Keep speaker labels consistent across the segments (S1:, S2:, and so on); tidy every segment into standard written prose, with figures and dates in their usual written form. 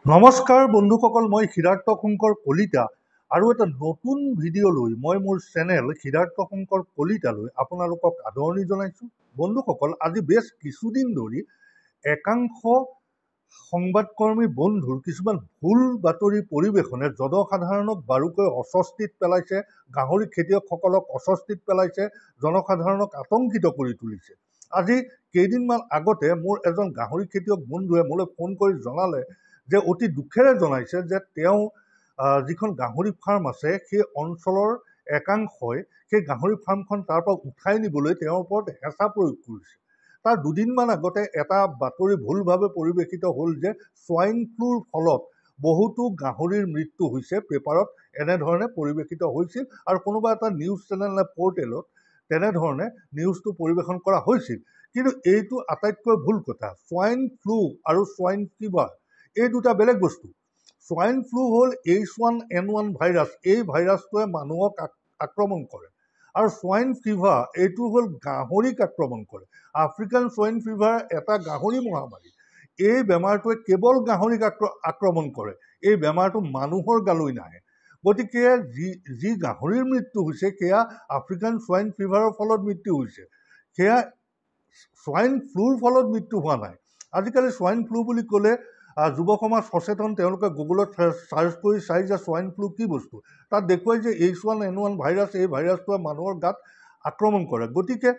S1: নমস্কাৰ বন্ধুসকল, মই সিদ্ধাৰ্থ শংকৰ কলিতা আৰু এটা নতুন ভিডিঅ' লৈ মই মোৰ চেনেল সিদ্ধাৰ্থ শংকৰ কলিতালৈ আপোনালোকক আদৰণি জনাইছোঁ। বন্ধুসকল, আজি বেছ কিছুদিন ধৰি একাংশ সংবাদকৰ্মী বন্ধুৰ কিছুমান ভুল বাতৰি পৰিৱেশনে জনসাধাৰণক বাৰুকৈ অস্বস্তিত পেলাইছে, গাহৰি খেতিয়কসকলক অস্বস্তিত পেলাইছে, জনসাধাৰণক আতংকিত কৰি তুলিছে। আজি কেইদিনমান আগতে মোৰ এজন গাহৰি খেতিয়ক বন্ধুৱে মোলৈ ফোন কৰি জনালে যে অতি দুখেৰে জনাইছে যে তেওঁ যিখন গাহৰি ফাৰ্ম আছে সেই অঞ্চলৰ একাংশই সেই গাহৰি ফাৰ্মখন তাৰ পৰা উঠাই নিবলৈ তেওঁৰ ওপৰত হেঁচা প্ৰয়োগ কৰিছে। তাৰ দুদিনমান আগতে এটা বাতৰি ভুলভাৱে পৰিৱেশিত হ'ল যে সোয়াইন ফ্লুৰ ফলত বহুতো গাহৰিৰ মৃত্যু হৈছে। পেপাৰত এনেধৰণে পৰিৱেশিত হৈছিল আৰু কোনোবা এটা নিউজ চেনেল নে পৰ্টেলত তেনেধৰণে নিউজটো পৰিৱেশন কৰা হৈছিল। কিন্তু এইটো আটাইতকৈ ভুল কথা। সোয়াইন ফ্লু আৰু সোয়াইন ফিভাৰ এই দুটা বেলেগ বস্তু। সোয়াইন ফ্লু হ'ল H1N1 ভাইৰাছ। এই ভাইৰাছটোৱে মানুহক আক্ৰমণ কৰে। আৰু সোয়াইন ফিভাৰ এইটো হ'ল গাহৰিক আক্ৰমণ কৰে। আফ্ৰিকান সোয়াইন ফিভাৰ এটা গাহৰি মহামাৰী। এই বেমাৰটোৱে কেৱল গাহৰিক আক্ৰমণ কৰে। এই বেমাৰটো মানুহৰ গালৈ নাহে। গতিকে যি গাহৰিৰ মৃত্যু হৈছে সেয়া আফ্ৰিকান সোয়াইন ফিভাৰৰ ফলত মৃত্যু হৈছে, সেয়া সোয়াইন ফ্লুৰ ফলত মৃত্যু হোৱা নাই। আজিকালি সোয়াইন ফ্লু বুলি ক'লে যুৱ সমাজ সচেতন, তেওঁলোকে গুগলত চাৰ্চ কৰি চাই যে সোয়াইন ফ্লু কি বস্তু। তাত দেখুৱাই যে H1N1 ভাইৰাছ, এই ভাইৰাছটোৱে মানুহৰ গাত আক্ৰমণ কৰে। গতিকে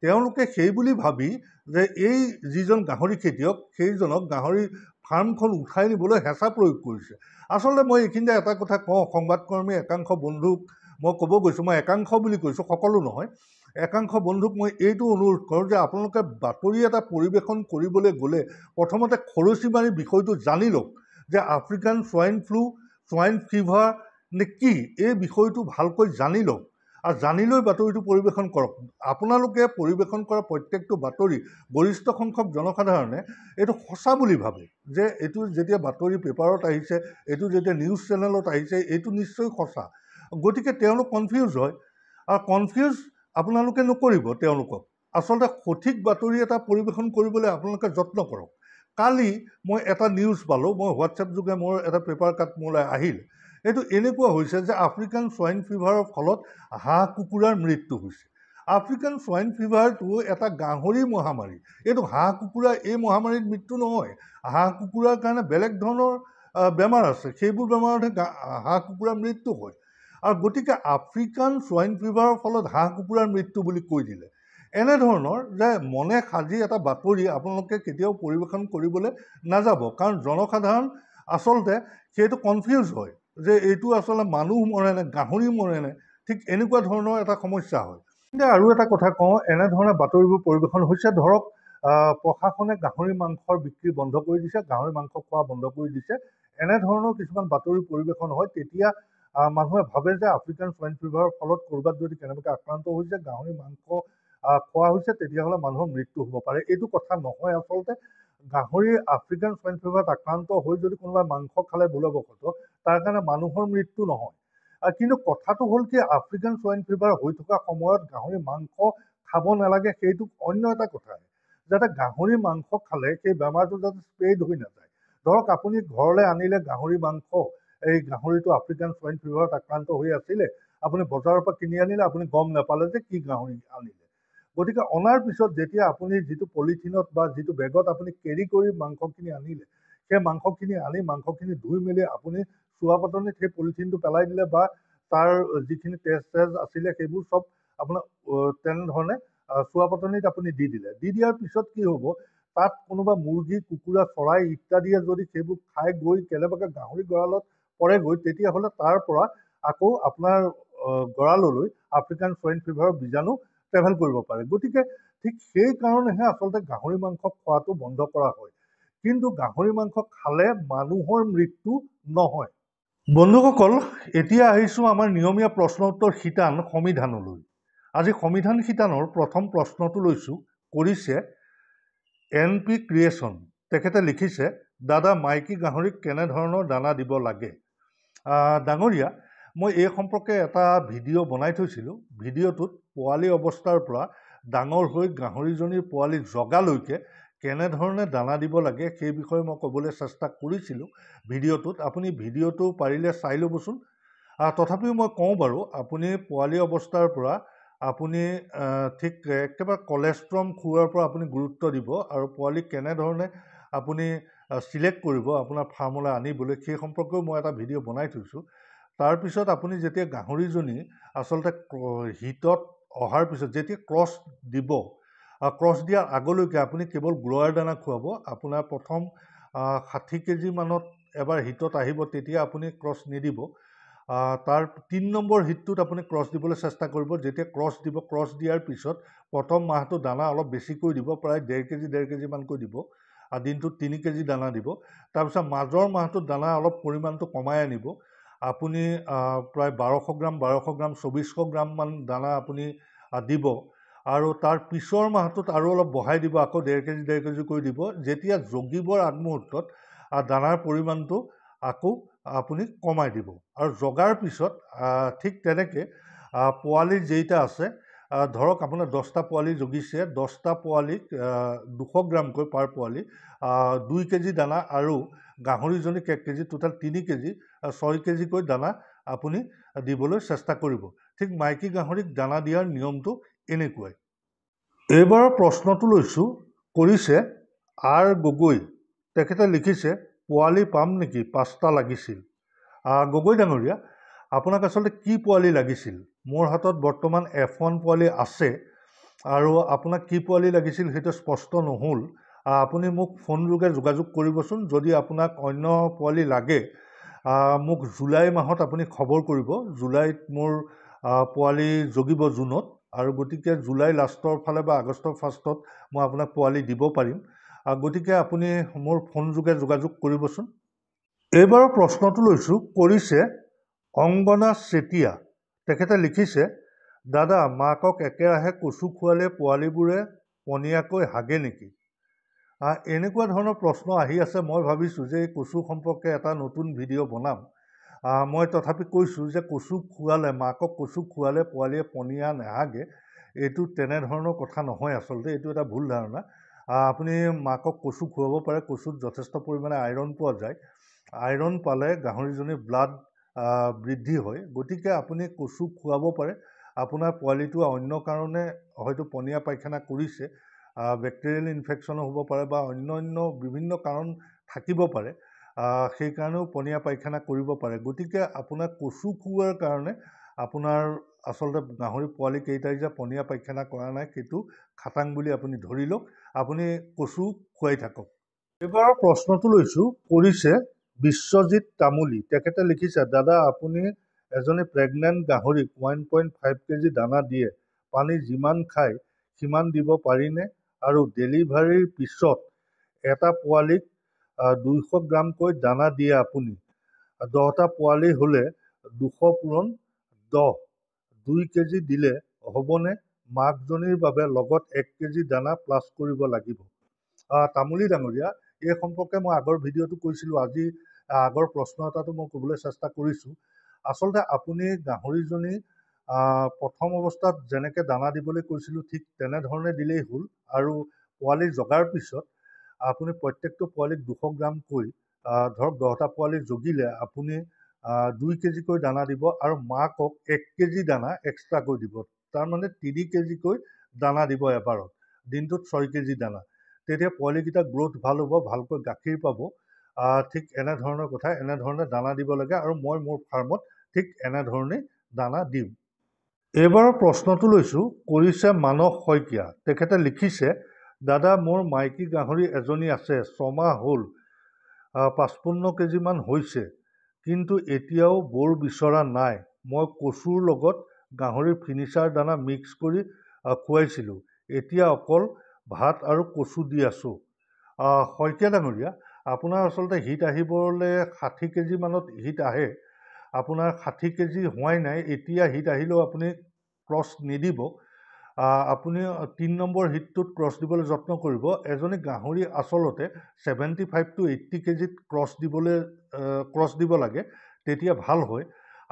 S1: তেওঁলোকে সেই বুলি ভাবি যে এই যিজন গাহৰি খেতিয়ক সেইজনক গাহৰি ফাৰ্মখন উঠাই নিবলৈ হেঁচা প্ৰয়োগ কৰিছে। আচলতে মই এইখিনিতে এটা কথা কওঁ, সংবাদকৰ্মী একাংশ বন্ধুক মই ক'ব গৈছোঁ, মই একাংশ বুলি কৈছোঁ, সকলো নহয়, একাংশ বন্ধুক মই এইটো অনুৰোধ কৰোঁ যে আপোনালোকে বাতৰি এটা পৰিৱেশন কৰিবলৈ গ'লে প্ৰথমতে খৰচি মাৰি বিষয়টো জানি লওক যে African swine flu, swine fever নে কি, এই বিষয়টো ভালকৈ জানি লওক আৰু জানি লৈ বাতৰিটো পৰিৱেশন কৰক। আপোনালোকে পৰিৱেশন কৰা প্ৰত্যেকটো বাতৰি গৰিষ্ঠ সংখ্যক জনসাধাৰণে এইটো সঁচা বুলি ভাবে যে এইটো যেতিয়া বাতৰি পেপাৰত আহিছে, এইটো যেতিয়া নিউজ চেনেলত আহিছে, এইটো নিশ্চয় সঁচা। গতিকে তেওঁলোক কনফিউজ হয় আৰু কনফিউজ আপোনালোকে নকৰিব তেওঁলোকক। আচলতে সঠিক বাতৰি এটা পৰিৱেশন কৰিবলৈ আপোনালোকে যত্ন কৰক। কালি মই এটা নিউজ পালোঁ, মই হোৱাটছএপ যোগে মোৰ এটা পেপাৰ কাট মোলৈ আহিল। এইটো এনেকুৱা হৈছে যে আফ্ৰিকান সোয়াইন ফিভাৰৰ ফলত হাঁহ কুকুৰাৰ মৃত্যু হৈছে। আফ্ৰিকান সোয়াইন ফিভাৰটো এটা গাহৰি মহামাৰী। এইটো হাঁহ কুকুৰা এই মহামাৰীত মৃত্যু নহয়। হাঁহ কুকুৰাৰ কাৰণে বেলেগ ধৰণৰ বেমাৰ আছে, সেইবোৰ বেমাৰতহে হাঁহ কুকুৰাৰ মৃত্যু হয়। আৰু গতিকে আফ্ৰিকান সোয়াইন ফিভাৰৰ ফলত হাঁহ কুকুৰাৰ মৃত্যু বুলি কৈ দিলে, এনেধৰণৰ যে মনে সাজি এটা বাতৰি আপোনালোকে কেতিয়াও পৰিৱেশন কৰিবলৈ নাযাব। কাৰণ জনসাধাৰণ আচলতে সেইটো কনফিউজ হয় যে এইটো আচলতে মানুহ মৰেনে গাহৰি মৰেনে, ঠিক এনেকুৱা ধৰণৰ এটা সমস্যা হয়। কিন্তু আৰু এটা কথা কওঁ, এনেধৰণে বাতৰিবোৰ পৰিৱেশন হৈছে, ধৰক প্ৰশাসনে গাহৰি মাংসৰ বিক্ৰী বন্ধ কৰি দিছে, গাহৰি মাংস খোৱা বন্ধ কৰি দিছে, এনেধৰণৰ কিছুমান বাতৰি পৰিৱেশন হয়। তেতিয়া মানুহে ভাবে যে আফ্ৰিকান সোয়াইন ফিভাৰৰ ফলত ক'ৰবাত যদি কেনেবাকৈ আক্ৰান্ত হৈছে, গাহৰি মাংস খোৱা হৈছে, তেতিয়াহ'লে মানুহৰ মৃত্যু হ'ব পাৰে। এইটো কথা নহয়। আচলতে গাহৰি আফ্ৰিকান সোয়াইন ফিভাৰত আক্ৰান্ত হৈ যদি কোনোবাই মাংস খালে ভুলবশতঃ, তাৰ কাৰণে মানুহৰ মৃত্যু নহয়। কিন্তু কথাটো হ'ল কি, আফ্ৰিকান সোয়াইন ফিভাৰ হৈ থকা সময়ত গাহৰি মাংস খাব নালাগে, সেইটো অন্য এটা কথা। যাতে গাহৰি মাংস খালে সেই বেমাৰটো যাতে স্প্ৰেড হৈ নাযায়। ধৰক আপুনি ঘৰলৈ আনিলে গাহৰি মাংস, এই গাহৰিটো আফ্ৰিকান সোয়াইন ফিভাৰত আক্ৰান্ত হৈ আছিলে, আপুনি বজাৰৰ পৰা কিনি আনিলে, আপুনি গম নাপালে যে কি গাহৰি আনিলে। গতিকে অনাৰ পিছত যেতিয়া আপুনি যিটো পলিথিনত বা যিটো বেগত আপুনি কেৰি কৰি মাংসখিনি আনিলে, সেই মাংসখিনি আনি মাংসখিনি ধুই মেলি আপুনি চোৱা পাতনিত সেই পলিথিনটো পেলাই দিলে বা তাৰ যিখিনি তেজ আছিলে সেইবোৰ চব আপোনাৰ তেনেধৰণে চোৱা পাতনিত আপুনি দি দিলে। দি দিয়াৰ পিছত কি হ'ব, তাত কোনোবা মুৰ্গী, কুকুৰা, চৰাই ইত্যাদিয়ে যদি সেইবোৰ খাই গৈ কেনেবাকৈ গাহৰি গঁৰালত পৰেগৈ, তেতিয়াহ'লে তাৰ পৰা আকৌ আপোনাৰ গঁৰাললৈ আফ্ৰিকান সোয়াইন ফিভাৰৰ বীজাণু ট্ৰেভেল কৰিব পাৰে। গতিকে ঠিক সেই কাৰণেহে আচলতে গাহৰি মাংস খোৱাটো বন্ধ কৰা হয়। কিন্তু গাহৰি মাংস খালে মানুহৰ মৃত্যু নহয়। বন্ধুসকল, এতিয়া আহিছোঁ আমাৰ নিয়মীয়া প্ৰশ্ন উত্তৰ শিতান সংবিধানলৈ। আজি সংবিধান শিতানৰ প্ৰথম প্ৰশ্নটো লৈছোঁ, কৰিছে NP ক্ৰিয়েশ্যন। তেখেতে লিখিছে, দাদা মাইকী গাহৰিক কেনেধৰণৰ দানা দিব লাগে? ডাঙৰীয়া, মই এই সম্পৰ্কে এটা ভিডিঅ' বনাই থৈছিলোঁ। ভিডিঅ'টোত পোৱালি অৱস্থাৰ পৰা ডাঙৰ হৈ গাহৰিজনীৰ পোৱালি জগালৈকে কেনেধৰণে দানা দিব লাগে সেই বিষয়ে মই ক'বলৈ চেষ্টা কৰিছিলোঁ ভিডিঅ'টোত। আপুনি ভিডিঅ'টো পাৰিলে চাই ল'বচোন। তথাপিও মই কওঁ বাৰু, আপুনি পোৱালি অৱস্থাৰ পৰা আপুনি ঠিক একেবাৰে কলেষ্ট্ৰম খুওৱাৰ পৰা আপুনি গুৰুত্ব দিব, আৰু পোৱালি কেনেধৰণে আপুনি চিলেক্ট কৰিব আপোনাৰ ফাৰ্মলৈ আনিবলৈ, সেই সম্পৰ্কেও মই এটা ভিডিঅ' বনাই থৈছোঁ। তাৰপিছত আপুনি যেতিয়া গাহৰিজনী আচলতে হিটত অহাৰ পিছত যেতিয়া ক্ৰছ দিব, ক্ৰছ দিয়াৰ আগলৈকে আপুনি কেৱল গ্ৰ'ৱাৰ দানা খুৱাব। আপোনাৰ প্ৰথম 60 কেজি মানত এবাৰ হিটত আহিব, তেতিয়া আপুনি ক্ৰছ নিদিব। তাৰ 3 নম্বৰ হিটটোত আপুনি ক্ৰছ দিবলৈ চেষ্টা কৰিব। যেতিয়া ক্ৰছ দিব, ক্ৰছ দিয়াৰ পিছত প্ৰথম মাহটো দানা অলপ বেছিকৈ দিব, প্ৰায় 1.5 কেজিমানকৈ দিব। দিনটোত 3 কেজি দানা দিব। তাৰপিছত মাজৰ মাহটোত দানা অলপ পৰিমাণটো কমাই আনিব। আপুনি প্ৰায় 1200 গ্ৰাম 2400 গ্ৰামমান দানা আপুনি দিব, আৰু তাৰ পিছৰ মাহটোত আৰু অলপ বঢ়াই দিব, আকৌ 1.5 কেজি কৰি দিব। যেতিয়া জগিবৰ আগমুহূৰ্তত দানাৰ পৰিমাণটো আকৌ আপুনি কমাই দিব। আৰু জগাৰ পিছত ঠিক তেনেকৈ পোৱালি যেইটা আছে, ধৰক আপোনাৰ 10টা পোৱালি জগিছে, 10টা পোৱালিক 200 গ্ৰামকৈ পাৰ পোৱালি 2 কেজি দানা, আৰু গাহৰিজনীক 1 কেজি, টোটেল 3 কেজি, 6 কেজিকৈ দানা আপুনি দিবলৈ চেষ্টা কৰিব। ঠিক মাইকী গাহৰিক দানা দিয়াৰ নিয়মটো এনেকুৱাই। এইবাৰৰ প্ৰশ্নটো লৈছোঁ, কৰিছে আৰ গগৈ। তেখেতে লিখিছে, পোৱালি পাম নেকি? 5টা লাগিছিল। গগৈ ডাঙৰীয়া, আপোনাক আচলতে কি পোৱালি লাগিছিল? মোৰ হাতত বৰ্তমান F1 পোৱালি আছে, আৰু আপোনাক কি পোৱালি লাগিছিল সেইটো স্পষ্ট নহ'ল। আপুনি মোক ফোন যোগে যোগাযোগ কৰিবচোন। যদি আপোনাক অন্য পোৱালি লাগে, মোক জুলাই মাহত আপুনি খবৰ কৰিব। জুলাইত মোৰ পোৱালি জগিব জুনত, আৰু গতিকে জুলাই লাষ্টৰ ফালে বা আগষ্টৰ ফাৰ্ষ্টত মই আপোনাক পোৱালি দিব পাৰিম। গতিকে আপুনি মোৰ ফোন যোগে যোগাযোগ কৰিবচোন। এইবাৰৰ প্ৰশ্নটো লৈছোঁ, কৰিছে অংগনা চেতিয়া। তেখেতে লিখিছে, দাদা, মাকক একেৰাহে কচু খোৱালে পোৱালিবোৰে পনীয়াকৈ হাগে নেকি? এনেকুৱা ধৰণৰ প্ৰশ্ন আহি আছে। মই ভাবিছোঁ যে এই কচু সম্পৰ্কে এটা নতুন ভিডিঅ' বনাম। মই তথাপি কৈছোঁ যে কচু খোৱালে, মাকক কচু খোৱালে পোৱালীয়ে পনীয়া নাহাগে, এইটো তেনেধৰণৰ কথা নহয়। আচলতে এইটো এটা ভুল ধাৰণা। আপুনি মাকক কচু খুৱাব পাৰে। কচুত যথেষ্ট পৰিমাণে আইৰণ পোৱা যায়। আইৰণ পালে গাহৰিজনীৰ ব্লাড বৃদ্ধি হয়। গতিকে আপুনি কচু খুৱাব পাৰে। আপোনাৰ পোৱালিটোৱে অন্য কাৰণে হয়তো পনীয়া পায়খানা কৰিছে, বেক্টেৰিয়েল ইনফেকশ্যনো হ'ব পাৰে, বা অন্য বিভিন্ন কাৰণ থাকিব পাৰে, সেইকাৰণেও পনীয়া পায়খানা কৰিব পাৰে। গতিকে আপোনাৰ কচু খুওৱাৰ কাৰণে আপোনাৰ আচলতে গাহৰি পোৱালিকেইটাই যে পনীয়া পায়খানা কৰা নাই, সেইটো খাটাং বুলি আপুনি ধৰি লওক। আপুনি কচু খুৱাই থাকক। এইবাৰৰ প্ৰশ্নটো লৈছোঁ, কৰিছে বিশ্বজিৎ তামুলী। তেখেতে লিখিছে, দাদা, আপুনি এজনী প্ৰেগনেণ্ট গাহৰিক 1.5 কেজি দানা দিয়ে। পানী যিমান খায় সিমান দিব পাৰিনে? আৰু ডেলিভাৰীৰ পিছত এটা পোৱালিক 200 গ্ৰামকৈ দানা দিয়ে আপুনি। 10টা পোৱালি হ'লে 200 পূৰণ 10, 2 কেজি দিলে হ'বনে? মাকজনীৰ বাবে লগত 1 কেজি দানা প্লাছ কৰিব লাগিব। তামুলী ডাঙৰীয়া, এই সম্পৰ্কে মই আগৰ ভিডিঅ'টো কৈছিলোঁ। আজি আগৰ প্ৰশ্ন এটাটো মই ক'বলৈ চেষ্টা কৰিছোঁ। আচলতে আপুনি গাহৰিজনী প্ৰথম অৱস্থাত যেনেকৈ দানা দিবলৈ কৈছিলোঁ, ঠিক তেনেধৰণে দিলেই হ'ল। আৰু পোৱালি জগাৰ পিছত আপুনি প্ৰত্যেকটো পোৱালিক 200 গ্ৰামকৈ, ধৰক 10টা পোৱালি জগিলে আপুনি 2 কেজিকৈ দানা দিব, আৰু মাকক 1 কেজি দানা এক্সট্ৰাকৈ দিব। তাৰমানে 3 কেজিকৈ দানা দিব এবাৰত, দিনটোত 6 কেজি দানা। তেতিয়া পোৱালিকেইটা গ্ৰ'থ ভাল হ'ব, ভালকৈ গাখীৰ পাব। ঠিক এনেধৰণৰ কথা। এনেধৰণে দানা দিব লাগে, আৰু মই মোৰ ফাৰ্মত ঠিক এনেধৰণেই দানা দিওঁ। এইবাৰৰ প্ৰশ্নটো লৈছোঁ, কৰিছে মানস শইকীয়া। তেখেতে লিখিছে, দাদা, মোৰ মাইকী গাহৰি এজনী আছে, 6 মাহ হ'ল, 55 কেজিমান হৈছে, কিন্তু এতিয়াও বৰ বিচৰা নাই। মই কচুৰ লগত গাহৰিৰ ফিনিচাৰ দানা মিক্স কৰি খুৱাইছিলোঁ। এতিয়া অকল ভাত আৰু কচু দি আছোঁ। শইকীয়া ডাঙৰীয়া, আপোনাৰ আচলতে হিট আহিবলৈ 60 কেজিমানত হিট আহে। আপোনাৰ 60 কেজি হোৱাই নাই, এতিয়া হিট আহিলেও আপুনি ক্ৰছ নিদিব। আপুনি 3 নম্বৰ হিটটোত ক্ৰছ দিবলৈ যত্ন কৰিব। এজনী গাহৰি আচলতে 75 to 80 কেজিত ক্ৰছ দিব লাগে, তেতিয়া ভাল হয়।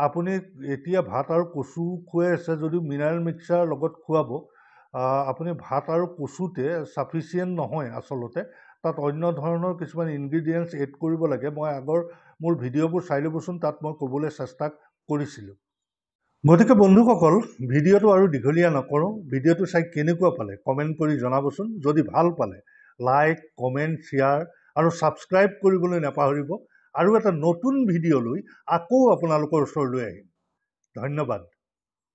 S1: আপুনি এতিয়া ভাত আৰু কচু খুৱাই আছে যদিও মিনাৰেল মিক্সাৰ লগত খুৱাব। আপুনি ভাত আৰু কচুতে ছাফিচিয়েণ্ট নহয় আচলতে, তাত অন্য ধৰণৰ কিছুমান ইনগ্ৰিডিয়েণ্টছ এড কৰিব লাগে। মই মোৰ ভিডিঅ'বোৰ চাই ল'বচোন, তাত মই ক'বলৈ চেষ্টা কৰিছিলোঁ। গতিকে বন্ধুসকল, ভিডিঅ'টো আৰু দীঘলীয়া নকৰোঁ। ভিডিঅ'টো চাই কেনেকুৱা পালে কমেণ্ট কৰি জনাবচোন। যদি ভাল পালে লাইক, কমেণ্ট, শ্বেয়াৰ আৰু ছাবস্ক্ৰাইব কৰিবলৈ নাপাহৰিব। আৰু এটা নতুন ভিডিঅ' লৈ আকৌ আপোনালোকৰ ওচৰলৈ আহিম। ধন্যবাদ।